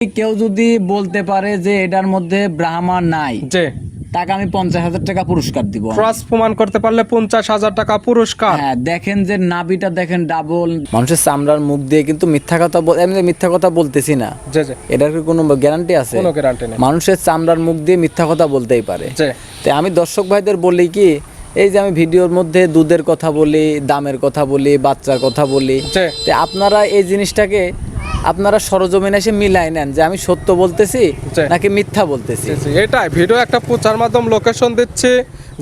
কেউ যদি বলতে পারে যে এটার মধ্যে ব্রাহ্মা নাই, যে তাকে আমি 50,000 টাকা পুরস্কার দিব। ক্রস প্রমাণ করতে পারলে 50,000 টাকা পুরস্কার। হ্যাঁ, দেখেন যে নাভিটা দেখেন ডাবল। মানুষের চামড়ার মুখ দিয়ে কিন্তু মিথ্যা কথা আমি মিথ্যা কথা বলতেছি না, জি জি, এটার কি কোনো গ্যারান্টি আছে? কোনো গ্যারান্টি নেই। মানুষের চামড়ার মুখ দিয়ে মিথ্যা কথা বলতেই পারে। জি, তাই আমি দর্শক ভাইদের বলি কি, এই যে আমি ভিডিওর মধ্যে দুধের কথা বলি, দামের কথা বলি, বাচ্চার কথা বলি, জি। তো আপনারা এই জিনিসটাকে আপনারা সরজমিনে এসে মিলাই নেন যে আমি সত্য বলতেছি জি। নাকি মিথ্যা বলতেছি। জি, জি, এটাই ভিডিও একটা প্রচার মাধ্যম, লোকেশন দিচ্ছি।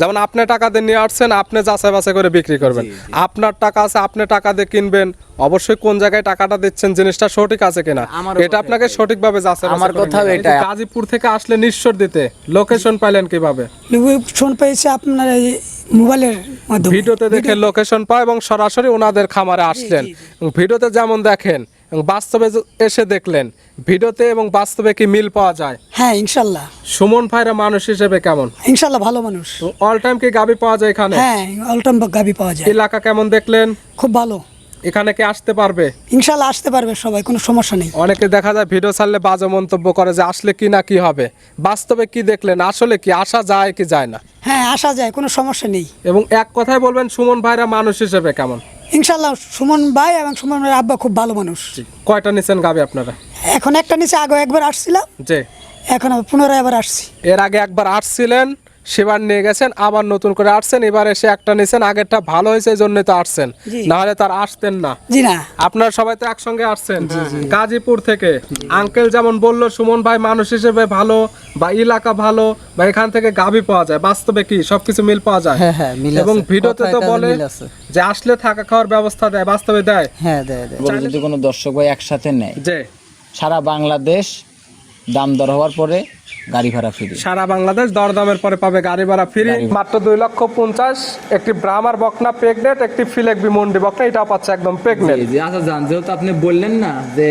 যেমন আপনি টাকা দিয়ে নিয়ে আসছেন, আপনি যাচাই বাছাই করে বিক্রি করবেন। আপনার টাকা আছে, আপনি টাকা দিয়ে কিনবেন, অবশ্যই কোন জায়গায় টাকাটা দিচ্ছেন জিনিসটা সঠিক আছে কিনা আমারও এটা কথা আপনাকে সঠিকভাবে যাচাই আমার বাছাই করে কথাও নিতে হবে। এটাই। গাজীপুর থেকে আসলে নিঃস্বর দিতে লোকেশন পাইলেন কিভাবে? লোকেশন পেয়েছে আপনার এই মোবাইলের মাধ্যমে। ভিডিওতে দেখে লোকেশন পায় এবং সরাসরি ওনাদের খামারে আসলেন। এবং ভিডিওতে যেমন দেখেন এবং বাস্তবে এসে দেখলেন, ভিডিওতে এবং বাস্তবে কি মিল পাওয়া যায়? হ্যাঁ, ইনশাল্লাহ। সুমন ভাইরা মানুষ হিসেবে কেমন? ইনশাল্লাহ ভালো মানুষ। অল টাইম কি গাবি পাওয়া যায় এখানে? হ্যাঁ, অলটাইম গাবি পাওয়া যায়। এলাকা কেমন দেখলেন? খুব ভালো। এখানে কি আসতে পারবে? ইনশাল্লাহ আসতে পারবে সবাই, কোনো সমস্যা নেই। অনেকে দেখা যায় ভিডিও ছাড়লে বাজে মন্তব্য করে যে আসলে কি না কি হবে। বাস্তবে কি দেখলেন? আসলে কি আসা যায় কি যায় না? হ্যাঁ, আসা যায়, কোনো সমস্যা নেই। এবং এক কথায় বলবেন সুমন ভাইরা মানুষ হিসেবে কেমন? ইনশাল্লাহ সুমন ভাই এবং সুমন ভাইয়ের আব্বা খুব ভালো মানুষ। কয়টা নিছেন গাবি আপনারা? এখন একটা নিচে, আগে একবার আসছিলাম, যে এখন আবার পুনরায় আবার আসছি। এর আগে একবার আসছিলেন, সেবার নিয়ে গেছেন, আবার নতুন করে আসছেন, এবার এসে একটা নিছেন, আগেরটা ভালো হয়েছে এই জন্যই তো আসছেন, জি। না হলে তার আসতেন না। জি না, আপনারা সবাই তো একসঙ্গে আসছেন গাজীপুর থেকে। আঙ্কেল যেমন বললো সুমন ভাই মানুষ হিসেবে ভালো, বা এলাকা ভালো, বা এখান থেকে গাবি পাওয়া যায়, বাস্তবে কি সবকিছু মিল পাওয়া যায়? এবং ভিডিওতে তো বলে যে আসলে থাকা খাওয়ার ব্যবস্থা দেয়, বাস্তবে দেয়? হ্যাঁ দেয়। বলে যদি কোনো দর্শক ভাই একসাথে নেয়, যে সারা বাংলাদেশ দাম দর হওয়ার পরে গাড়ি ভাড়া ফ্রি। সারা বাংলাদেশ দরদামের পরে পাবে গাড়ি ভাড়া ফ্রি। মাত্র 2,50,000 একটি ব্রাহ্মার বকনা প্রেগনেন্ট, একটি ফিলেকবি মন্ডি বকনা, এটা পাচ্ছে একদম প্রেগনেন্ট। আচ্ছা জান, যেহেতু আপনি বললেন না যে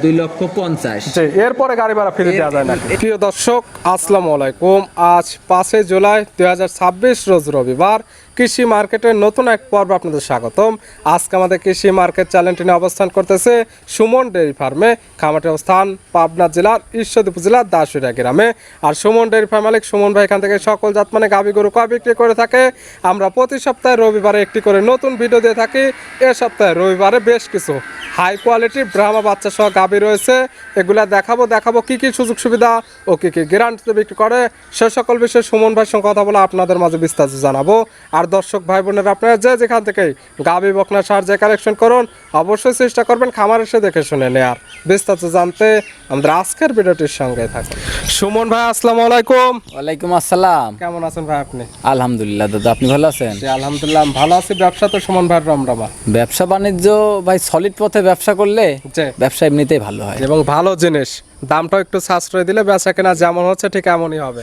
2,50,000, জি, এরপরে গাড়ি ভাড়া ফ্রি দেওয়া যায় না। প্রিয় দর্শক, আসসালামু আলাইকুম। আজ 5 জুলাই 2026 রোজ রবিবার। কৃষি মার্কেটের নতুন এক পর্ব আপনাদের স্বাগতম। আজকে আমাদের কৃষি মার্কেট চ্যানেলটি নিয়ে অবস্থান করতেছে সুমন ডেয়ারি ফার্মে। খামারটির অবস্থান পাবনা জেলার ঈশ্বরদী উপজেলার দাসুরিয়া গ্রামে। আর সুমন ডেয়ারি ফার্ম মালিক সুমন ভাই এখান থেকে সকল জাত মানে গাভী গরু কয় বিক্রি করে থাকে। আমরা প্রতি সপ্তাহে রবিবারে একটি করে নতুন ভিডিও দিয়ে থাকি। এ সপ্তাহে রবিবারে বেশ কিছু হাই কোয়ালিটির ব্রাহ্মা বাচ্চা সহ গাভী রয়েছে, এগুলা দেখাবো কি কি সুযোগ সুবিধা ও কি কি গ্যারান্টিতে বিক্রি করে, সে সকল বিষয়ে সুমন ভাইয়ের সঙ্গে কথা বলে আপনাদের মাঝে বিস্তারিত জানাবো। আর দর্শক ভাই বোনেরা, আপনারা যেখান থেকে গাভী বকনা সার যে কালেকশন করুন, অবশ্যই চেষ্টা করবেন খামার এসে দেখে শুনে নেয়ার। বিস্তারিত জানতে আমাদের আজকের ভিডিওটির সঙ্গে থাকুন। সুমন ভাই আসসালামু আলাইকুম। ওয়ালাইকুম আসসালাম। কেমন আছেন ভাই আপনি? আলহামদুলিল্লাহ দাদা, আপনি ভালো আছেন? জি আলহামদুলিল্লাহ ভালো আছি। ব্যবসা তো সুমন ভাইয়ের রমরমা। ব্যবসা বাণিজ্য ভাই সলিড পথে ব্যবসা করলে জি, ব্যবসা এমনিতেই ভালো হয় এবং ভালো জিনিস দামটাও একটু সাশ্রয় দিলে বেচা কেনা যেমন হচ্ছে ঠিক এমনই হবে।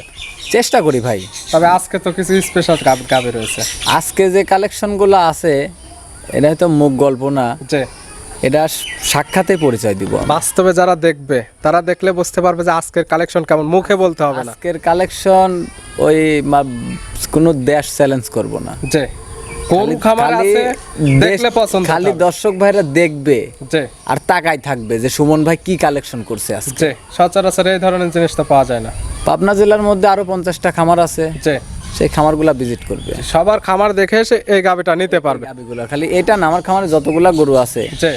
চেষ্টা করি ভাই। তবে আজকে তো কিছু স্পেশাল গাভী রয়েছে। আজকে যে কালেকশনগুলো আছে এটা হয়তো মুখ গল্প না, যে এটা সাক্ষাতে পরিচয় দিব। বাস্তবে যারা দেখবে তারা দেখলে বুঝতে পারবে যে আজকের কালেকশন কেমন, মুখে বলতে হবে না। আজকের কালেকশন ওই কোনো দেশ চ্যালেঞ্জ করব না, যে কোন খামার আছে দেখলে পছন্দ খালি হবে। দর্শক ভাইরা দেখবে যে আর তাকাই থাকবে যে সুমন ভাই কি কালেকশন করছে আজকে। যে সচরাচর এই ধরনের জিনিস তো পাওয়া যায় না। পাবনা জেলার মধ্যে আরো 50টা খামার আছে, যে সেই খামারগুলা ভিজিট করবে, সবার খামার দেখে এসে এই গাভীটা নিতে পারবে। গাবিগুলা খালি এটা না, আমার খামারে যতগুলা গরু আছে যে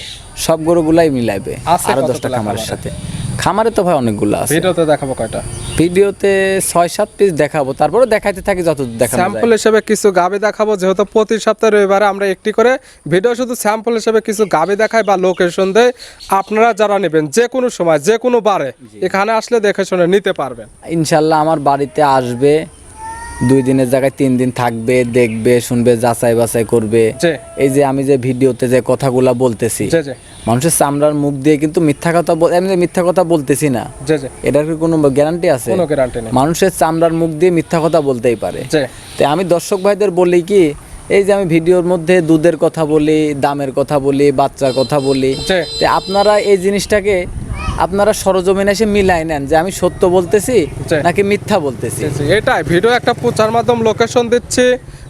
সব গরুগুলাই মিলাইবে আছে আরো কতগুলা 10টা খামারের খামারে? সাথে। খামারে তো ভাই অনেকগুলো আছে, ভিডিওতে দেখাবো কয়টা? ভিডিওতে 6-7 পিস দেখাবো, তারপরে দেখাইতে থাকি যত দেখানো স্যাম্পল যায়। হিসেবে কিছু গাভী দেখাবো, যেহেতু প্রতি সপ্তাহে রবিবারে আমরা একটি করে ভিডিও শুধু স্যাম্পল হিসেবে কিছু গাভী দেখাই বা লোকেশন দেয়। আপনারা যারা নেবেন যে কোনো সময় যে কোনো বারে এখানে আসলে দেখে শুনে নিতে পারবেন। ইনশাল্লাহ আমার বাড়িতে আসবে, 2 দিনের জায়গায় 3 দিন থাকবে, দেখবে শুনবে, যাচাই বাছাই করবে। যে এই যে আমি যে ভিডিওতে যে কথাগুলা বলতেছি, যে যে মানুষের চামড়ার মুখ দিয়ে কিন্তু মিথ্যা কথা আমি মিথ্যা কথা বলতেছি না, যে যে এটার কি কোনো গ্যারান্টি আছে? কোনো গ্যারান্টি নেই। মানুষের চামড়ার মুখ দিয়ে মিথ্যা কথা বলতেই পারে। যে তাই আমি দর্শক ভাইদের বলি কি, এই যে আমি ভিডিওর মধ্যে দুধের কথা বলি, দামের কথা বলি, বাচ্চার কথা বলি, যে তো আপনারা এই জিনিসটাকে আপনারা সরজমিনে এসে মিলাই নেন যে আমি সত্য বলতেছি জি। নাকি মিথ্যা বলতেছি। এটাই ভিডিও একটা প্রচার মাধ্যম, লোকেশন দিচ্ছি।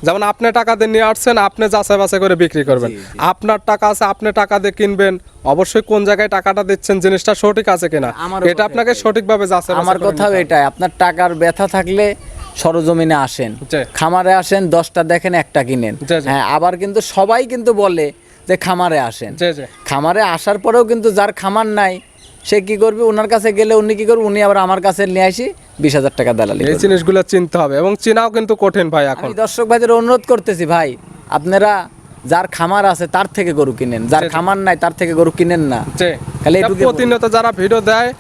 যেমন আপনি টাকা দিয়ে নিয়ে আসছেন, আপনি যাচাই বাছাই করে বিক্রি করবেন। আপনার টাকা আছে, আপনি টাকা দিয়ে কিনবেন, অবশ্যই কোন জায়গায় টাকাটা দিচ্ছেন জিনিসটা সঠিক আছে কিনা আমারও এটা কথা আপনাকে সঠিকভাবে যাচাই আমার বাছাই করে কথাও এটাই, আপনার টাকার ব্যথা থাকলে সরজমিনে আসেন, জি। খামারে আসেন, 10টা দেখেন একটা কিনেন। জি, জি। হ্যাঁ, আবার কিন্তু সবাই কিন্তু বলে যে খামারে আসেন, জি জি খামারে আসার পরেও কিন্তু যার খামার নাই সে কি করবে, ওনার কাছে গেলে উনি কি করবে, উনি আবার আমার কাছে নিয়ে আসি 20,000 টাকা দালালি এই করবে। জিনিসগুলো চিনতে হবে এবং চেনাও কিন্তু কঠিন ভাই এখন। আমি দর্শক ভাইদের অনুরোধ করতেছি, ভাই আপনারা যার খামার আছে তার থেকে গরু কিনেন, যার জি, জি। খামার নাই তার থেকে গরু কিনেন না। জি খালি তা এটুকুই প্রতিনিয়ত যারা ভিডিও দেয়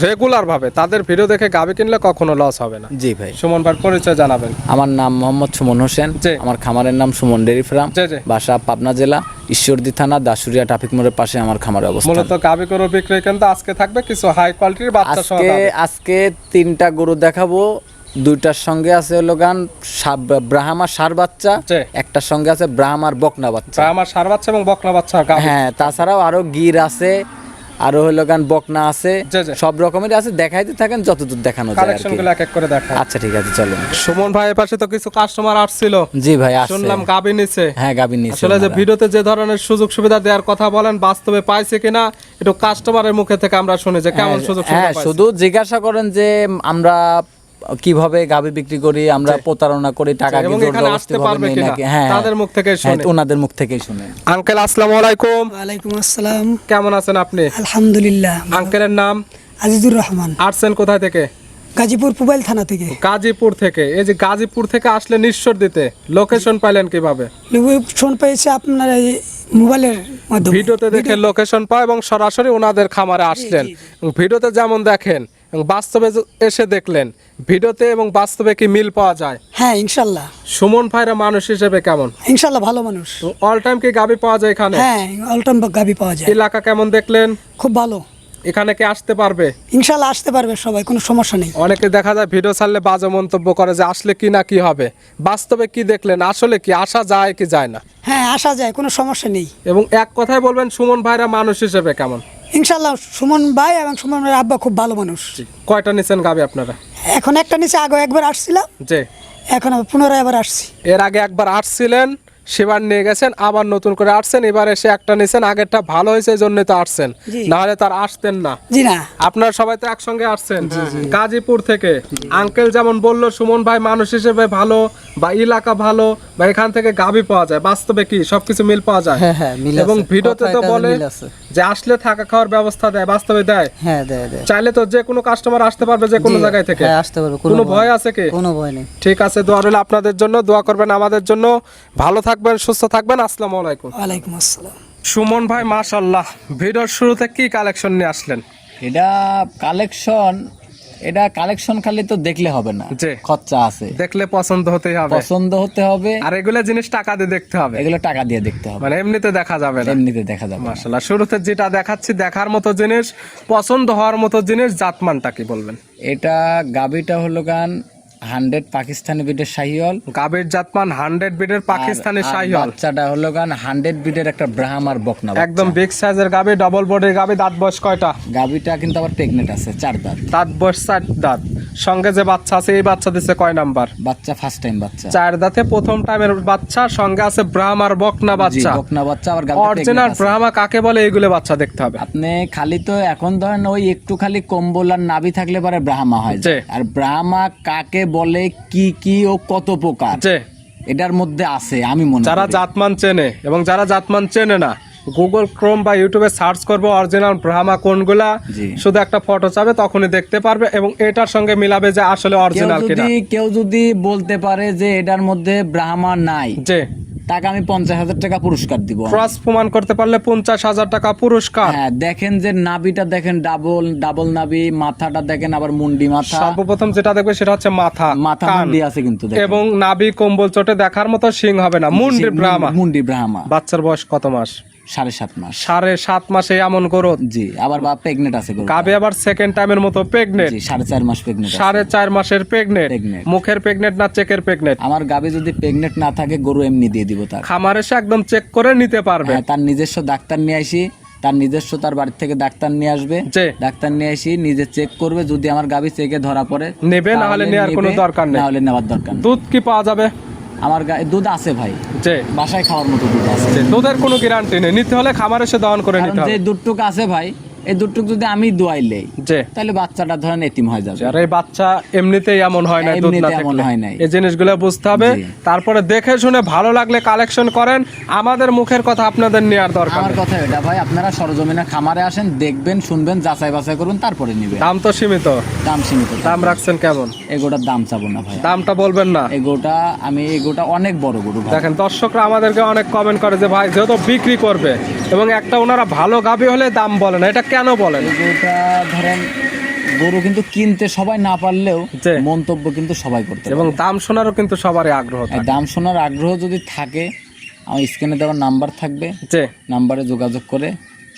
রেগুলার ভাবে, তাদের ভিডিও দেখে গাবি কিনলে কখনো লস হবে না। জি ভাই, সুমন ভাইয়ের পরিচয় জানাবেন। আমার নাম মোহাম্মদ সুমন হোসেন, জি। আমার খামারের নাম সুমন ডেয়ারি ফার্ম, জি, জি। বাসা পাবনা জেলা ঈশ্বরদী থানা দাসুরিয়া ট্রাফিক মোড়ের পাশে আমার খামারের অবস্থান। মূলত গাবি গরু বিক্রি কিন্তু আজকে থাকবে কিছু হাই কোয়ালিটির বাচ্চা সহ আজকে গাভী। আজকে 3টা গরু দেখাবো, 2টার সঙ্গে আছে হলো গান ব্রাহ্মার সার বাচ্চা, জি। একটার সঙ্গে আছে ব্রাহ্মার বকনা বাচ্চা। আমার সার বাচ্চা এবং বকনা বাচ্চা গাভী। হ্যাঁ, তাছাড়াও আরো গির আছে, আরো হলো গান বকনা আছে, জি, জি। সব রকমের আছে, দেখাইতে থাকেন যতদূর দেখানো যায় আর কালেকশন কি। গুলো এক এক করে দেখা। আচ্ছা ঠিক আছে, চলুন। সুমন ভাইয়ের পাশে তো কিছু কাস্টমার আসছিল, জি ভাই, আসছে। শুনলাম গাবি নিছে। হ্যাঁ, গাবিন নিছে আসলে যে ওনারা। ভিডিওতে যে ধরনের সুযোগ সুবিধা দেওয়ার কথা বলেন, বাস্তবে পাইছে কিনা একটু কাস্টমারের মুখে থেকে আমরা শুনি যে কেমন সুযোগ সুবিধা হ্যাঁ, পাইছে। শুধু জিজ্ঞাসা করেন যে আমরা কিভাবে গাবি বিক্রি করি, আমরা প্রতারণা করি, টাকা এবং কি জোর এখানে আসতে জবরদস্তি পারবে নেই কিনা নাকি? হ্যাঁ, তাদের মুখ থেকেই হ্যাঁ, শুনি। ওনাদের মুখ থেকেই শুনে। আঙ্কেল আসসালামু আলাইকুম, ওয়ালাইকুম আসসালাম। কেমন আছেন আপনি? আলহামদুলিল্লাহ। আঙ্কেলের নাম? আজিজুর রহমান, আসছেন কোথায় থেকে? গাজীপুর পুবাইল থানা থেকে। গাজীপুর থেকে। এই যে গাজীপুর থেকে আসলে নিঃস্বর দিতে লোকেশন পাইলেন কিভাবে? ফোন পেয়েছে আপনার এই মোবাইলের মাধ্যমে। ভিডিওতে দেখে লোকেশন পায় এবং সরাসরি ওনাদের খামারে আসলেন। এবং ভিডিওতে যেমন দেখেন এবং বাস্তবে এসে দেখলেন, ভিডিওতে এবং বাস্তবে কি মিল পাওয়া যায়? হ্যাঁ, ইনশাল্লাহ। সুমন ভাইরা মানুষ হিসেবে কেমন? ইনশাল্লাহ ভালো মানুষ। অল টাইম কি গাবি পাওয়া যায় এখানে? হ্যাঁ, অলটাইম গাবি পাওয়া যায়। এলাকা কেমন দেখলেন? খুব ভালো। এখানে কি আসতে পারবে? ইনশাল্লাহ আসতে পারবে সবাই, কোনো সমস্যা নেই। অনেকে দেখা যায় ভিডিও ছাড়লে বাজে মন্তব্য করে যে আসলে কি না কি হবে। বাস্তবে কি দেখলেন? আসলে কি আসা যায় কি যায় না? হ্যাঁ, আসা যায়, কোনো সমস্যা নেই। এবং এক কথায় বলবেন সুমন ভাইরা মানুষ হিসেবে কেমন? ইনশাল্লাহ সুমন ভাই এবং সুমন ভাইয়ের আব্বা খুব ভালো মানুষ। কয়টা নিছেন গাবি আপনারা? এখন একটা নিচে, আগে একবার আসছিলাম, যে এখন আবার পুনরায় আবার আসছি। এর আগে একবার আসছিলেন, সেবার নিয়ে গেছেন, আবার নতুন করে আসছেন, এবার এসে একটা নিছেন, আগেরটা ভালো হয়েছে এই জন্যই তো আসছেন, জি। না হলে তার আসতেন না। জি না, আপনারা সবাই তো একসঙ্গে আসছেন গাজীপুর থেকে। আঙ্কেল যেমন বললো সুমন ভাই মানুষ হিসেবে ভালো, বা এলাকা ভালো, বা এখান থেকে গাবি পাওয়া যায়, বাস্তবে কি সবকিছু মিল পাওয়া যায়? হ্যাঁ, মিল এবং আছে। ভিডিওতে তো কথায় কাজে বলে মিল আছে। যে আসলে থাকা খাওয়ার ব্যবস্থা দেয়, বাস্তবে দেয়? হ্যাঁ, দেয় দেয়। চাইলে তো যে কোনো কাস্টমার আসতে পারবে যে কোনো জি, জায়গায় থেকে। হ্যাঁ, আসতে পারবে, কোনো ভয় আছে কি? কোনো ভয় নেই। ঠিক আছে, দোয়া রইল আপনাদের জন্য, দোয়া করবেন আমাদের জন্য। ভালো থাকবেন, সুস্থ থাকবেন। আসসালামু আলাইকুম। ওয়ালাইকুম আসসালাম। সুমন ভাই মাশাআল্লাহ, ভিডিওর শুরুতে কি কালেকশন নিয়ে আসলেন? এটা কালেকশন খালি তো দেখলে হবে না, জি। খরচা আছে, দেখলে পছন্দ হতেই হবে, পছন্দ হতে হবে, আর এগুলো জিনিস টাকা দিয়ে দেখতে হবে, এগুলো টাকা দিয়ে দেখতে হবে, মানে এমনিতে দেখা যাবে না। এমনিতে দেখা যাবে না। মাশাআল্লাহ, শুরুতে যেটা দেখাচ্ছি দেখার মতো জিনিস, পছন্দ হওয়ার মতো জিনিস, জাতমানটা কি বলবেন? এটা গাবিটা হলো গান 100 পাকিস্তানি বিটের শাহিওয়াল, গাবির জাতমান 100 বিটের পাকিস্তানি আর শাহিওয়াল, বাচ্চাটা হলো গান 100 বিটের একটা ব্রাহ্মার বকনা বাচ্চা। একদম বিগ সাইজের গাবি, ডবল বডির গাবি। দাঁত বয়স কয়টা? গাবিটা কিন্তু আবার প্রেগনেন্ট আছে, 4 দাঁত। দাঁত বয়স 4 দাঁত। সঙ্গে যে বাচ্চা আছে এই বাচ্চা দিচ্ছে কয় নাম্বার? বাচ্চা ফার্স্ট টাইম বাচ্চা, 4 দাঁতে প্রথম টাইমের বাচ্চা। সঙ্গে আছে ব্রাহ্মার বকনা জি, বাচ্চা। বকনা বাচ্চা। আবার গাবিটা অরিজিনাল pregnant আছে। ব্রাহ্মা কাকে বলে এইগুলো বাচ্চা দেখতে হবে। আপনি খালি তো এখন ধরেন ওই একটু খালি কম্বল আর নাভি থাকলে পরে ব্রাহ্মা হয় জি। যায়। আর ব্রাহ্মা কাকে বলে, কি কি ও কত প্রকার যে এটার মধ্যে আছে আমি মনে যারা করি। জাতমান চেনে এবং যারা জাতমান চেনে না, গুগল ক্রোম বা ইউটিউবে সার্চ করবে অরিজিনাল ব্রাহ্মা কোনগুলা, জি। শুধু একটা ফটো চাবে তখনই দেখতে পারবে এবং এটার সঙ্গে মিলাবে যে আসলে অরিজিনাল কিনা। কেউ যদি বলতে পারে যে এটার মধ্যে ব্রাহ্মা নাই, যে তাকে আমি 50,000 টাকা পুরস্কার দিব। ক্রস প্রমাণ করতে পারলে 50,000 টাকা পুরস্কার। হ্যাঁ, দেখেন যে নাভিটা দেখেন, ডাবল নাভি, মাথাটা দেখেন আবার মুন্ডি মাথা, সর্বপ্রথম যেটা দেখবে সেটা হচ্ছে মাথা, মাথা কান, মুন্ডি আছে কিন্তু দেখেন। এবং নাভি কম্বল চটে দেখার মতো শিং হবে না, মুন্ডি ব্রাহ্মা। মুন্ডি ব্রাহ্মা। বাচ্চার বয়স কত মাস? 7.5 মাস। 7.5 মাসে এমন গরু। জি, আবার বা প্রেগনেন্ট আছে গরুটা। গাবে আবার সেকেন্ড টাইমের মতো প্রেগনেন্ট। জি, 4.5 মাস প্রেগনেন্ট। 4.5 মাসের প্রেগনেন্ট। Pregnant। মুখের প্রেগনেন্ট না চেকের প্রেগনেন্ট? আমার গাবে যদি প্রেগনেন্ট না থাকে গরু এমনি দিয়ে দিব তার। খামার এসে একদম চেক করে নিতে পারবে। হ্যাঁ, তার নিজস্ব ডাক্তার নিয়ে আসি, তার বাড়ি থেকে ডাক্তার নিয়ে আসবে, জি। ডাক্তার নিয়ে আসি নিজে চেক করবে, যদি আমার গাবি চেকে ধরা পড়ে নেবে, না হলে তাহলে নেওয়ার কোনো নেবে, দরকার নেই। না হলে নেওয়ার দরকার নেই। দুধ কি পাওয়া যাবে? আমার দুধ আছে ভাই, যে বাসায় খাওয়ার মতো দুধ আছে। দুধের কোনো গ্যারান্টি নেই, নিতে হলে খামারে এসে দহন করে কারণ নিতে যে হবে। দুধটুক আছে ভাই, এই দুধটুক যদি আমি দোয়াইলে যে তাহলে বাচ্চাটা ধরেন এতিম হয়ে যাবে। আর এই বাচ্চা এমনিতেই এমন হয় না, দুধ না এমনিতে এমন থাকলে। হয় নাই। এই জিনিসগুলো বুঝতে হবে। জি। তারপরে দেখে শুনে ভালো লাগলে কালেকশন করেন, আমাদের মুখের কথা আপনাদের নেওয়ার দরকার আমার নেই। কথা এটা ভাই, আপনারা সরজমিনে খামারে আসেন, দেখবেন, শুনবেন, যাচাই বাছাই করুন, তারপরে নিবেন। দাম তো সীমিত, দাম সীমিত। দাম রাখছেন কেমন? এগোটার দাম চাবো না ভাই, দামটা বলবেন না? এগোটা অনেক বড় গরু ভাই। দেখেন দর্শকরা আমাদেরকে অনেক কমেন্ট করে যে ভাই যেহেতু বিক্রি করবে এবং একটা ওনারা ভালো গাভী হলে দাম বলে না, এটা কেন বলেন? এগোটা ধরেন গরু কিন্তু কিনতে সবাই না পারলেও জি। মন্তব্য কিন্তু সবাই করতে এবং পারে। দাম শোনারও কিন্তু সবারই আগ্রহ এই থাকে। দাম শোনার আগ্রহ যদি থাকে, আমার স্ক্রিনে দেওয়ার নাম্বার থাকবে, যে নাম্বারে যোগাযোগ করে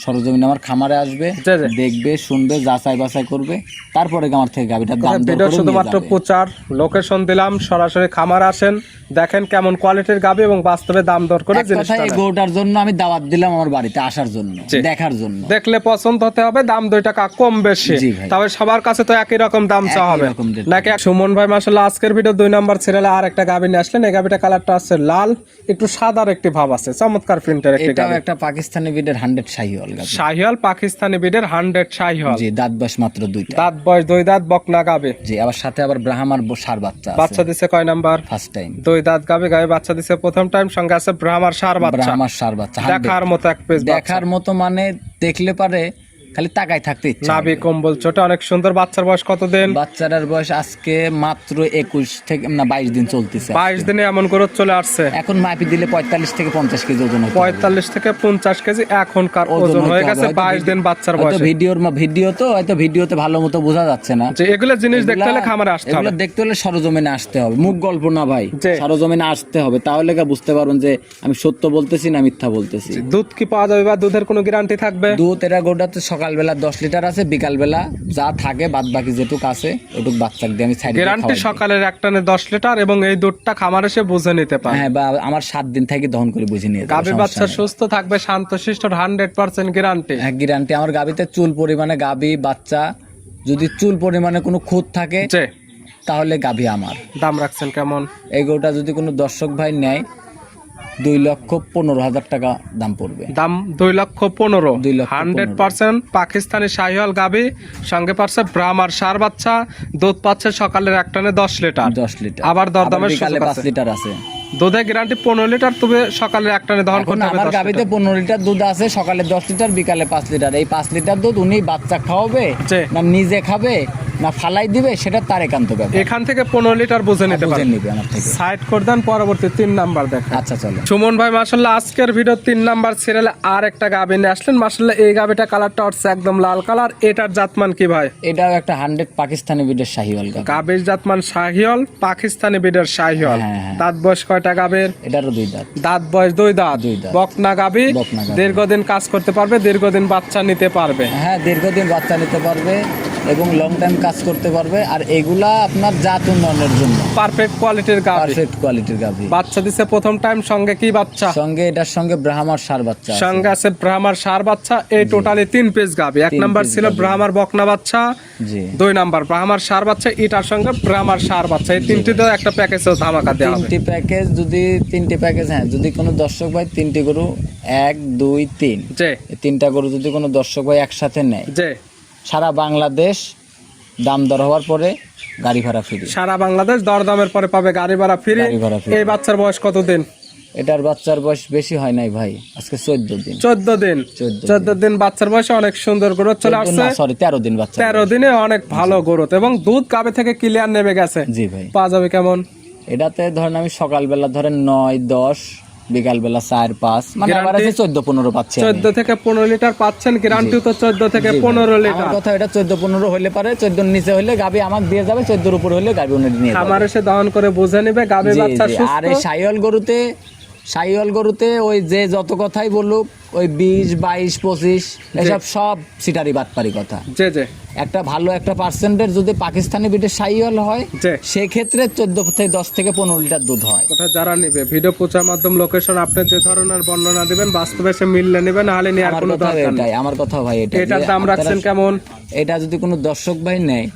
সরজমিনে আমার খামারে আসবে, জি, জি। দেখবে, শুনবে, যাচাই বাছাই করবে, তারপরে আমার থেকে গাভিটার দাম দর ভিডিও করে নিয়ে শুধুমাত্র যাবে। প্রচার, লোকেশন দিলাম, সরাসরি খামার আসেন, দেখেন কেমন কোয়ালিটির গাভী এবং বাস্তবে দাম দর করে এক জিনিসটা কথায় এই নেন। গরুটার জন্য আমি দাওয়াত দিলাম আমার বাড়িতে আসার জন্য, জি। দেখার জন্য। দেখলে পছন্দ হতে হবে, দাম 2 টাকা কম বেশি। জি ভাই। তবে সবার কাছে তো একই রকম দাম চাওয়া একই হবে রকম রেট। নাকি? সুমন ভাই মাশাআল্লাহ আজকের ভিডিও 2 নাম্বার সিরিয়ালে আর একটা গাভী নিয়ে আসলেন। এই গাভীটা কালারটা আছে লাল, একটু সাদার একটি ভাব আছে, চমৎকার প্রিন্টের একটি এটাও গাভী। একটা পাকিস্তানি বিডের 100 শাহিওয়াল গাভী। শাহিওয়াল, পাকিস্তানি বিডের 100 শাহিওয়াল। জি, দাঁত বয়স মাত্র 2টা। দাঁত বয়স 2 দাঁত, বকনা গাভী। জি, আবার সাথে আবার ব্রাহ্মার সার বাচ্চা আছে। বাচ্চা দিছে কয় নাম্বার? ফার্স্ট টাইম 2 দাঁত গাভী, গাভী বাচ্চা দিছে প্রথম টাইম, সঙ্গে আছে ব্রাহ্মার সার বাচ্চা। ব্রাহ্মার সার বাচ্চা 100 দেখার মতো এক পিস বাচ্চা। দেখার মতো মানে দেখলে পারে খালি তাকাই থাকতে ইচ্ছা নাভি হবে। কম্বল ছোট, অনেক সুন্দর। বাচ্চার বয়স কত দিন? বাচ্চাটার বয়স আজকে মাত্র 21 থেকে না 22 দিন চলতেছে। 22 দিনে এমন গ্রোথ চলে আসছে। এখন মাপি দিলে 45 থেকে 50 কেজি ওজন হতে হবে। 45 থেকে 50 কেজি এখনকার ওজন হতে হয়ে হবে। গেছে হয়তো 22 দিন বাচ্চার হয়তো বয়সে। ভিডিও তো হয়তো ভিডিওতে ভালো মতো বোঝা যাচ্ছে না। যে এগুলো জিনিস দেখতে হলে খামারে আসতে হবে। এগুলো দেখতে হলে সরজমিনে আসতে হবে, মুখ গল্প না ভাই, জি। সরজমিনে আসতে হবে, তাহলে বুঝতে পারবেন যে আমি সত্য বলতেছি না মিথ্যা বলতেছি। দুধ কি পাওয়া যাবে বা দুধের কোনো গ্যারান্টি থাকবে? দুধ এরা গোটাতে সকালবেলা 10 লিটার আছে, বিকালবেলা যা থাকে বাদ বাকি যেটুক আছে ওটুক বাচ্চাক দিয়ে আমি সাইড গ্যারান্টি সকালের এক টানে 10 লিটার এবং এই দুধটা খামারে এসে বুঝে নিতে পারে। হ্যাঁ, বা আমার 7 দিন থেকে দহন করে বুঝে নিয়ে যাবো, গাভী সমস্যা বাচ্চা নেই। সুস্থ থাকবে, শান্তশিষ্ট, 100% গ্যারান্টি। হ্যাঁ, গ্যারান্টি। আমার গাবিতে চুল পরিমাণে গাবি বাচ্চা যদি চুল পরিমাণে কোনো খুঁত থাকে যে তাহলে গাভী আমার। দাম রাখছেন কেমন? এই গরুটা যদি কোনো দর্শক ভাই নেয় 2,15,000 টাকা দাম পড়বে। দাম 2,15,000। 2,15,000 100% পাকিস্তানি শাহিওয়াল গাভী, সঙ্গে পাচ্ছে ব্রাহ্মার সার বাচ্চা, দুধ পাচ্ছে সকালের এক টানে 10 লিটার। 10 লিটার। আবার দরদামের বিকালে সুযোগ 5 আছে। লিটার আছে। দুধের গ্যারান্টি 15 লিটার, তবে সকালের এক টানে দহন এখন করতে হবে আমার 10 গাবিতে লিটার। 15 লিটার দুধ আছে, সকালে 10 লিটার, বিকালে 5 লিটার। এই 5 লিটার দুধ উনি বাচ্চা খাওয়াবে জি। না নিজে খাবে না ফালাই দিবে, সেটা তার একান্ত ব্যাপার। এখান থেকে 15 লিটার বুঝে নিতে বুঝে পারেন। নিবে আমার থেকে। সাইড করে দেন, পরবর্তী 3 নাম্বার দেখেন। আচ্ছা চলো। সুমন ভাই মাশাআল্লাহ আজকের ভিডিও 3 নাম্বার সিরিয়ালে আর একটা গাভী নিয়ে আসলেন। মাশাআল্লাহ এই গাভীটা কালারটা হচ্ছে একদম লাল কালার। এটার জাতমান কি ভাই? এটাও একটা 100 পাকিস্তানি বিডের শাহিওয়াল গাভী। গাভীর জাতমান শাহিওয়াল, পাকিস্তানি বিডের শাহিওয়াল। হ্যাঁ, হ্যাঁ। দাঁত বয়স কয়টা গাভীর? এটারও 2 দাঁত। দাঁত বয়স 2 দাঁত। 2 দাঁত। বকনা গাভী, বকনা গাভী। দীর্ঘদিন কাজ করতে পারবে, দীর্ঘদিন বাচ্চা নিতে পারবে। হ্যাঁ, দীর্ঘদিন বাচ্চা নিতে পারবে এবং লং টাইম কাজ করতে পারবে। আর এগুলা আপনার জাত উন্নয়নের জন্য পারফেক্ট কোয়ালিটির গাভী। পারফেক্ট কোয়ালিটির গাভী। বাচ্চা দিছে প্রথম টাইম, সঙ্গে কি বাচ্চা? সঙ্গে এটার সঙ্গে ব্রাহ্মার সার বাচ্চা আছে। সঙ্গে আছে ব্রাহ্মার সার বাচ্চা। এই টোটালি 3 পিস গাভী। 1 তিন নাম্বার piece ছিল গাভী। ব্রাহ্মার বকনা বাচ্চা, জি। 2 নাম্বার ব্রাহ্মার সার বাচ্চা, এটার সঙ্গে ব্রাহ্মার সার বাচ্চা। এই তিনটিতে একটা প্যাকেজে ধামাকা দেওয়া হবে। 3টি প্যাকেজ, তিনটি প্যাকেজ, হ্যাঁ, যদি কোনো দর্শক ভাই 3টি গরু 1 2 3 যে এই 3টা গরু যদি কোনো দর্শক ভাই একসাথে নেয়, যে সারা বাংলাদেশ দাম দর হওয়ার পরে গাড়ি ভাড়া ফ্রি। সারা বাংলাদেশ দরদামের পরে পাবে গাড়ি ভাড়া ফ্রি। গাড়ি ভাড়া free। এই বাচ্চার বয়স কতদিন? এটার বাচ্চার বয়স বেশি হয় নাই ভাই, আজকে 14 দিন। 14 দিন। 14 দিন বাচ্চার বয়সে অনেক সুন্দর গ্রোথ চলে আসছে। সরি 13 দিন বাচ্চা। 13 দিনে অনেক ভালো গ্রোথ এবং দুধ গাবে থেকে ক্লিয়ার নেমে গেছে। জি ভাই। পাওয়া যাবে কেমন? এটাতে ধরেন আমি সকালবেলা ধরেন 9 10, বিকালবেলা 4 5, মানে Guarantee? আবার 14 15 পাচ্ছি আমি। 14 থেকে 15 লিটার পাচ্ছেন, গ্যারান্টি তো 14 থেকে জি ভাই। 15 আমার লিটার। কথা এটা 14 15 হইলে পারে, 14 নিচে হইলে গাবি আমাকে দিয়ে যাবে, 14 এর উপরে হইলে গাবি উনি নিয়ে যাবে। আমার এসে দহন করে বুঝে নেবে গাবে জি, বাচ্চা জি। সুস্থ। আর এই শাহিওয়াল গরুতে ওই যে যত কথাই বলুক, ওই 20 22 25 এসব সব সিটারি বাটপারি কথা। যে যে একটা ভালো একটা পার্সেন্টের যদি পাকিস্তানি বিটের শাহিওয়াল হয়, যে সেক্ষেত্রে 14 থেকে 10 থেকে 15 লিটার দুধ হয়। কোথায় যারা নেবে ভিডিও প্রচার মাধ্যম লোকেশন আপনি যে ধরনের বর্ণনা দিবেন বাস্তবে সে মিললে নেবে, না হলে নেওয়ার আমার কোনো কথা দরকার নেই। এটাই, আমার কথা ভাই এটা। এটার যে দাম রাখছেন আপনারা- কেমন? এটা যদি কোনো দর্শক ভাই নেয়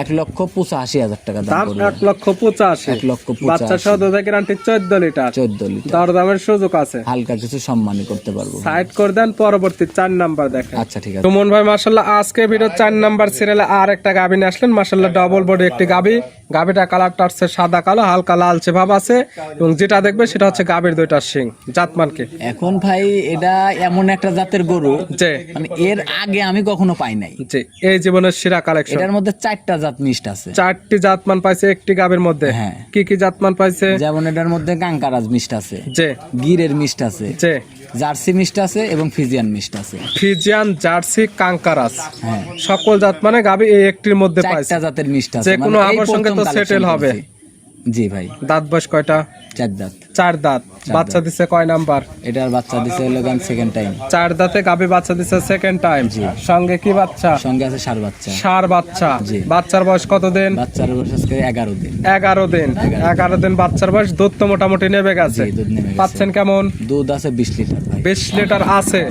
1,85,000 টাকা দাম দাম পড়বে। 1,85,000। 1,85,000 বাচ্চা সহ দুধের গ্যারান্টি 14 লিটার। 14 লিটার। দরদামের সুযোগ আছে। হালকা কিছু সম্মানই করতে পারবো। সাইড করে দেন, পরবর্তী 4 নাম্বার দেখেন। আচ্ছা ঠিক আছে। সুমন ভাই মাশাআল্লাহ আজকে ভিডিও 4 নাম্বার সিরিয়ালে আর একটা গাভী নিয়ে আসলেন। মাশাআল্লাহ ডাবল বডি একটি গাভী। গাভীটা কালারটা হচ্ছে সাদা কালো, হালকা লালচে ভাব আছে এবং যেটা দেখবে সেটা হচ্ছে গাভীর দুইটা শিং। জাতমান কি? এখন ভাই এটা এমন একটা জাতের গরু জি মানে এর আগে আমি কখনো পাই নাই। জি, এই জীবনের সেরা কালেকশন। এটার মধ্যে 4টা জাত মিষ্ট আছে। 4টি জাতমান পাইছে একটি গাভীর মধ্যে। হ্যাঁ। কি কি জাতমান পাইছে? যেমন এটার মধ্যে কাঙ্কারাজ মিষ্ট আছে, জি গিরের মিষ্ট আছে, জি, জার্সি মিষ্ট আছে এবং ফিজিয়ান মিষ্ট আছে। ফিজিয়ান, জার্সি, কাঙ্কারাস হ্যাঁ। সকল জাত মানে গাভী এই একটির মধ্যে পাইছে। 4টা জাতের মিষ্ট আছে। যে কোনো মানে এই আবার সঙ্গে তো প্রথম সেটেল collection হবে। করছি। জি ভাই। দাঁত বয়স কয়টা? 4 দাঁত। 4 দাঁত। বাচ্চা দিছে কয় নাম্বার? এটার বাচ্চা দিছে হলো গান সেকেন্ড টাইম। 4 দাঁতে গাভী বাচ্চা দিছে সেকেন্ড টাইম। সঙ্গে কি বাচ্চা? সঙ্গে আছে ষাঁড় বাচ্চা। ষাঁড় বাচ্চা। জি। বাচ্চার বয়স কত দিন? বাচ্চার বয়স আজকে 11 দিন। 11 দিন। 11 দিন বাচ্চার বয়স। দুধ তো মোটামুটি নেমে গেছে। জি, দুধ নেমে গেছে। পাচ্ছেন কেমন? দুধ আছে 20 লিটার ভাই। 20 লিটার আছে।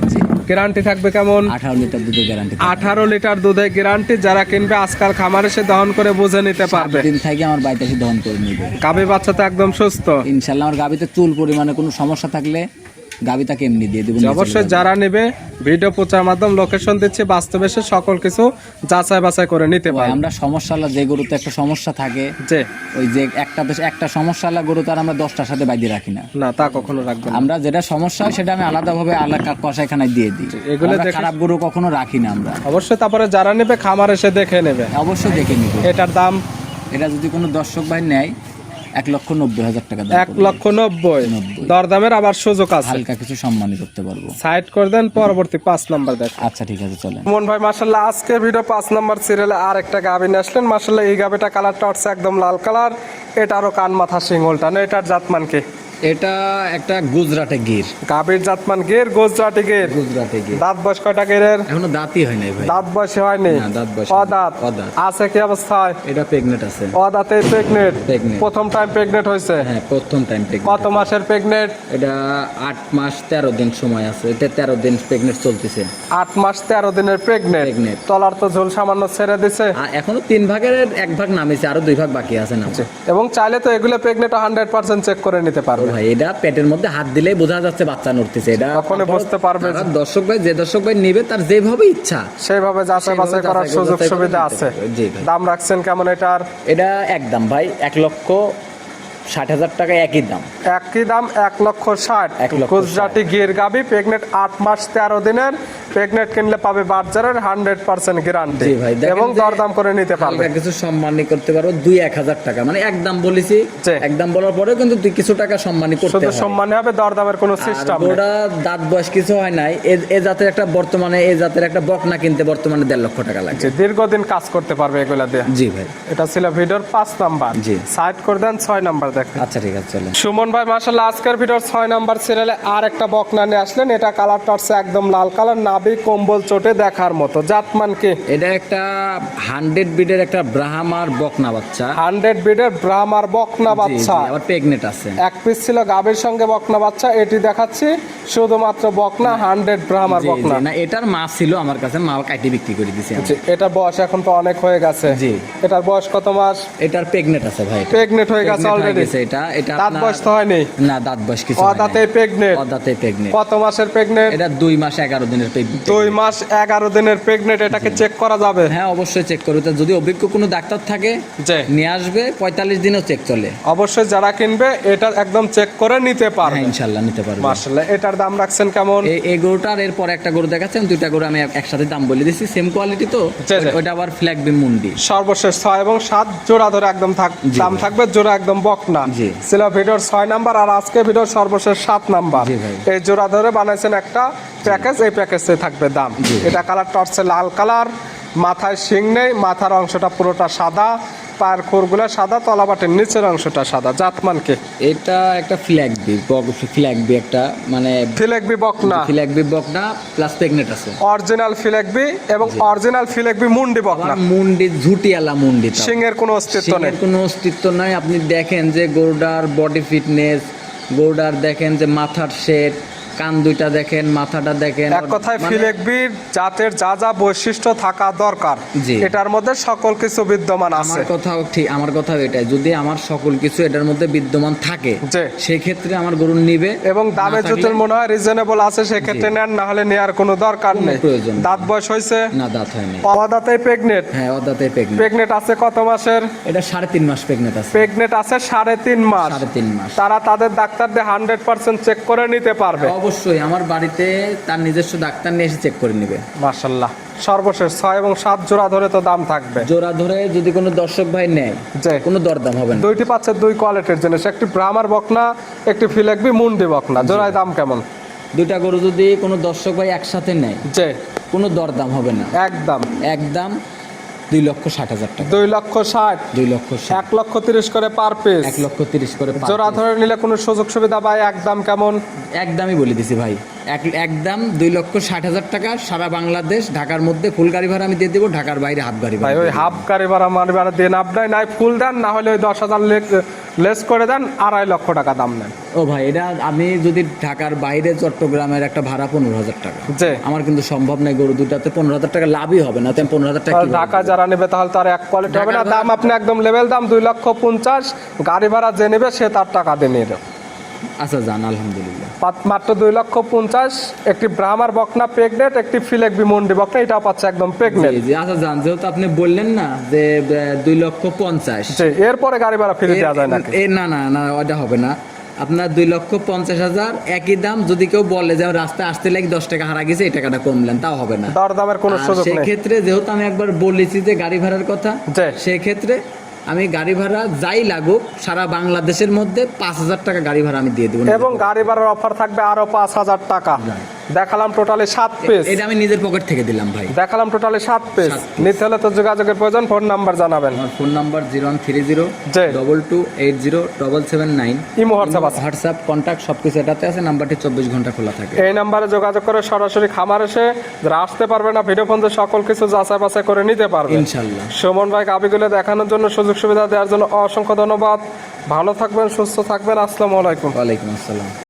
গ্যারান্টি থাকবে কেমন? 18 লিটার দুধের গ্যারান্টি। 18 লিটার দুধের গ্যারান্টি। যারা কিনবে আজকাল খামারে সে দহন করে বুঝে নিতে পারবে। দিন থেকে আমার বাড়িতে এসে দহন করে নিবে। গাভী বাচ্চা তো একদম সুস্থ। ইনশাআল্লাহ আমার গাবিতে চুল পরিমাণে কোনো সমস্যা থাকলে গাবিটাকে এমনি দিয়ে দেব। অবশ্যই যারা নেবে ভিডিও প্রচার মাধ্যম লোকেশন দিচ্ছে, বাস্তবে সে সকল কিছু যাচাই বাছাই করে নিতে পারে। আমরা সমস্যালা যে গরুতে একটা সমস্যা থাকে, যে ওই যে একটা সমস্যালা গরু তার আমরা 10টার সাথে বাইরে রাখি না। না তা কখনো রাখবেন না। আমরা যেটা সমস্যা হয় সেটা আমি আলাদাভাবে আলাদা কষাইখানায় দিয়ে দিই। এগুলো আমরা দেখে- খারাপ গরু কখনো রাখি না আমরা। অবশ্যই তারপরে যারা নেবে খামার এসে দেখে নেবে। অবশ্যই দেখে নিব। এটার দাম এটা যদি কোনো দর্শক ভাই নেয় 1,90,000 টাকা দাম পড়বে। 1,90,000। দরদামের আবার সুযোগ আছে। হালকা কিছু সম্মানী করতে পারবো। সাইড করে দেন, পরবর্তী 5 নাম্বার দেখেন। আচ্ছা ঠিক আছে চলেন। মন ভাই মাশাআল্লাহ আজকে ভিডিও 5 নাম্বার সিরিয়ালে আর একটা গাভী নিয়ে আসলেন। মাশাআল্লাহ এই গাভীটা কালারটা হচ্ছে একদম লাল কালার। এটারও কান মাথা শিং উল্টানো। এটার জাতমান কি? এটা একটা গুজরাটে গির। গাভীর জাতমান গের, গুজরাটি গের। গুজরাটে গির। দাঁত বয়স কয়টা গেরের? এখনো দাঁতই হয় নাই ভাই। দাঁত বয়সে হয়নি। না, দাঁত বয়সে অদাঁত। অদাঁত। আছে কি অবস্থায়? এটা প্রেগনেন্ট আছে। অদাঁতে প্রেগনেন্ট। Pregnant। প্রথম টাইম প্রেগনেন্ট হয়েছে। হ্যাঁ প্রথম টাইম প্রেগনেন্ট। কত মাসের প্রেগনেন্ট? এটা 8 মাস 13 দিন সময় আছে। এটা 13 দিন প্রেগনেন্ট চলতেছে। 8 মাস 13 দিনের প্রেগনেন্ট। Pregnant। তলার তো ঝোল সামান্য ছেড়ে দিছে। আর এখনো 3 ভাগের 1 ভাগ নামেছে, আরো 2 ভাগ বাকি আছে না। এবং চাইলে তো এগুলো প্রেগনেন্ট 100% চেক করে নিতে পারবে। ভাই এটা পেটের মধ্যে হাত দিলেই বোঝা যাচ্ছে বাচ্চা নড়তেছে। এটা তখনই বুঝতে পারবে। আর দর্শক ভাই যে দর্শক ভাই নেবে তার যেভাবে ইচ্ছা সেইভাবে যাচাই বাছাই করার যাচাই সুযোগ করে সুবিধা নিতে আছে। পারবে। জি ভাই। দাম রাখছেন কেমন এটার? এটা একদম ভাই 1,60,000 টাকা একই দাম। একই দাম 1,60,000। 1,60,000 গুজরাটি গির গাবি প্রেগনেন্ট 8 মাস 13 দিনের। প্রেগনেন্ট কিনলে পাবে বাজারের 100% গ্যারান্টি জি ভাই, দেখেন এবং যে দরদাম করে নিতে পারবে। হালকা কিছু সম্মানী করতে পারবো 2-1,000 টাকা, মানে একদম বলেছি। জি। একদম বলার পরেও কিন্তু তুই কিছু টাকা সম্মানী করতে শুধু হয়। সম্মানে হবে, দরদামের কোনো আর সিস্টেম নেই। গোড়া দাঁত বয়স কিছু হয় নাই। এ জাতের একটা বর্তমানে এই জাতের একটা বকনা কিনতে বর্তমানে 1.5 লক্ষ টাকা লাগে। জি, দীর্ঘদিন কাজ করতে পারবে এগুলা দিয়ে। জি ভাই। এটা ছিল ভিডিওর 5 নাম্বার। জি। সাইড করে দেন 6 নাম্বার দেখেন। আচ্ছা ঠিক আছে চলেন। সুমন ভাই মাশাআল্লাহ আজকের ভিডিওর 6 নাম্বার সিরিয়ালে আর একটা বকনা নিয়ে আসলেন। এটা কালারটা হচ্ছে একদম লাল কালার, নাভি কম্বল চটে দেখার মতো। জাতমান কি? এটা একটা 100 বিডের একটা ব্রাহ্মার বকনা বাচ্চা। 100 বিডের ব্রাহ্মার বকনা জি, বাচ্চা। জি, আবার প্রেগনেন্ট আছে। এক পিস ছিল গাভীর সঙ্গে বকনা বাচ্চা। এটি দেখাচ্ছি শুধুমাত্র বকনা, 100 ব্রাহ্মার জি, বকনা। জি, না এটার মা ছিল আমার কাছে, মা কাটি বিক্রি করে দিয়েছে। জি, এটা বয়স এখন তো অনেক হয়ে গেছে। জি। এটার বয়স কত মাস? এটার প্রেগনেন্ট আছে ভাই। প্রেগনেন্ট হয়ে গেছে Pregnant হয়ে অলরেডি। গেছে এটা। এটা দাঁত আপনার- বয়স তো হয়নি। না দাঁত বয়স কিছু হয় নাই। অদাঁতে প্রেগনেন্ট। অদাঁতে প্রেগনেন্ট। কত মাসের প্রেগনেন্ট? এটা 2 মাস 11 দিনের pregnant। 2 মাস 11 দিনের প্রেগনেন্ট। এটাকে চেক করা যাবে? হ্যাঁ অবশ্যই চেক করবে। তো যদি অভিজ্ঞ কোনো ডাক্তার থাকে জি। নিয়ে আসবে, 45 দিনও চেক চলে। অবশ্যই যারা কিনবে এটা একদম চেক করে নিতে হ্যাঁ পারবে। ইনশাআল্লাহ নিতে পারবে। মাশাআল্লাহ। এটার দাম রাখছেন কেমন? এই গরুটার এরপর একটা গরু দেখাচ্ছেন, 2টা গরু আমি একসাথে দাম বলে দিচ্ছি, সেম কোয়ালিটি তো। জি, জি। ওইটা আবার ফ্ল্যাগ বিম মুন্ডি। সর্বশেষ 6 এবং 7 জোড়া ধরে একদম জি দাম ভাই। থাকবে জোড়া একদম বকনা। জি। ছিল ভিডিওর 6 নাম্বার আর আজকে ভিডিওর সর্বশেষ 7 নাম্বার। জি ভাই। এই জোড়া ধরে বানাইছেন একটা প্যাকেজ, এই প্যাকেজে থাকবে দাম। জি। এটা কালারটা হচ্ছে লাল কালার, মাথায় শিং নেই, মাথার অংশটা পুরোটা সাদা, পায়ের খুরগুলো সাদা, তলাবাটের নিচের অংশটা সাদা। জাতমান কি? এটা একটা ফ্ল্যাগ বি, ফ্ল্যাগ বি একটা, মানে ফিলেকবি বকনা। ফ্ল্যাগ বি বকনা প্লাস প্রেগনেন্ট আছে। অরিজিনাল ফিলেকবি এবং অরিজিনাল ফিলেকবি মুন্ডি বকনা। আবার মুন্ডি ঝুটিয়ালা মুন্ডি। তাও। শিংয়ের কোনো অস্তিত্ব নেই। সিংহের কোনো অস্তিত্ব নাই। আপনি দেখেন যে গরুটার বডি ফিটনেস, গরুটার দেখেন যে মাথার শেড, কান দুইটা দেখেন, মাথাটা দেখেন, এক কথায় মানে ফিলেকবির জাতের যা যা বৈশিষ্ট্য থাকা দরকার জি। এটার মধ্যে সকল কিছু বিদ্যমান আছে। আমার কথাও এটাই, যদি আমার সকল কিছু এটার মধ্যে বিদ্যমান থাকে জি। সেই ক্ষেত্রে আমার গরু নিবে, এবং দামে না থাকলে- যদি মনে হয় রিজনেবল আছে সেক্ষেত্রে নেন, না হলে নেওয়ার কোনো দরকার কোনো নেই। প্রয়োজন নেই। দাঁত বয়স হয়েছে? না, দাঁত হয়নি। অবাদাতে প্রেগনেট? হ্যাঁ, অদাতে প্রেগনেন্ট। প্রেগনেট আছে কত মাসের? এটা 3.5 মাস প্রেগনেন্ট আছে। প্রেগনেট আছে 3.5 মাস। 3.5 মাস। তারা তাদের ডাক্তার দিয়ে 100% চেক করে নিতে পারবে। অবশ্যই আমার বাড়িতে তার নিজস্ব ডাক্তার নিয়ে এসে চেক করে নেবে। মাশাআল্লাহ। সর্বশেষ 6 এবং 7 জোড়া ধরে তো দাম থাকবে। জোড়া ধরে যদি কোনো দর্শক ভাই নেয়, জি। কোনো দরদাম হবে না। দুইটি পাচ্ছে দুই কোয়ালিটির জিনিস, একটি ব্রাহ্মার বকনা, একটি ফিলেকবি মুন্ডি বকনা। জোড়ায় দাম কেমন? দুইটা গরু যদি কোনো দর্শক ভাই একসাথে নেয়, জি। কোনো দরদাম হবে না, একদম একদম 2,60,000 টাকা। 2,60,000, 2,60,000, 1,30,000 করে পার পিস। 1,30,000 করে per জোড়া piece। ধরে নিলে কোনো সুযোগ সুবিধা পায়? একদম কেমন? একদমই বলে দিছি ভাই, একদম 2,60,000 টাকা। সারা বাংলাদেশ, ঢাকার মধ্যে ফুল গাড়ি ভাড়া আমি দিয়ে দেবো, ঢাকার বাইরে হাফ গাড়ি ভাই ভাড়া ওই দিয়ে দেব। হাফ গাড়ি ভাড়া মারি ভাড়া দেন আপনার, নাই ফুল দেন, না হলে ওই 10,000 লেস করে দেন, 2.5 লক্ষ টাকা দাম নেন। ও ভাই, এটা আমি যদি ঢাকার বাইরে চট্টগ্রামের একটা ভাড়া 15,000 টাকা, জি। আমার কিন্তু সম্ভব নয়। গরু দুটাতে 15,000 টাকা লাভই হবে না, তাই 15,000 টাকা তাহলে কিভাবে ঢাকা দেব? যারা নেবে তাহলে তার এক কোয়ালিটি হবে না। ঢাকার দাম আপনি একদম লেভেল দাম 2,50,000। গাড়ি ভাড়া যে নেবে সে তার টাকা দিয়ে নিয়ে যাবে। আচ্ছা যান, আলহামদুলিল্লাহ। মাত্র 2,50,000। একটি ব্রাহ্মার বকনা প্রেগনেট, একটি ফিলেকবি মুন্ডি বকনা, এটাও পাচ্ছে একদম প্রেগনেট। জি জি, আচ্ছা যান, যেহেতু আপনি বললেন না যে 2,50,000, জি। এরপরে গাড়ি ভাড়া ফিরে দেওয়া যায় নাকি? না না না, ওটা হবে না। আপনার 2,50,000 একই দাম। যদি কেউ বলে যে আমার রাস্তায় আসতে লাগে 10 টাকা হারা গেছে, এই টাকাটা কমলেন, তাও হবে না। দরদামের কোনো সুযোগ নেই। সেক্ষেত্রে যেহেতু আমি একবার বলেছি যে গাড়ি ভাড়ার কথা, জি। সেক্ষেত্রে আমি গাড়ি ভাড়া যাই লাগুক সারা বাংলাদেশের মধ্যে 5,000 টাকা গাড়ি ভাড়া আমি দিয়ে দেবো। এবং গাড়ি ভাড়ার অফার থাকবে আরো 5,000 টাকা। দেখালাম টোটালি 7 পিস। এটা আমি নিজের পকেট থেকে দিলাম ভাই। দেখালাম টোটালি 7 পিস। নিতে হলে তো যোগাযোগের প্রয়োজন। ফোন নাম্বার জানাবেন। আমার ফোন নাম্বার 0130 জি। 2280 ইমো হোয়াটসঅ্যাপ আছে। হোয়াটসঅ্যাপ কন্ট্যাক্ট সবকিছু এটাতে আছে। নাম্বারটি 24 ঘন্টা খোলা থাকে। এই নাম্বারে যোগাযোগ করে সরাসরি খামার এসে যারা আসতে পারবে না, ভিডিও ফোন সকল কিছু যাচাই বাছাই করে নিতে পারবে ইনশাল্লাহ। সুমন ভাই গাবিগুলো দেখানোর জন্য, সুযোগ সুবিধা দেওয়ার জন্য অসংখ্য ধন্যবাদ। ভালো থাকবেন, সুস্থ থাকবেন। আসসালামু আলাইকুম। ওয়ালাইকুম আসসালাম।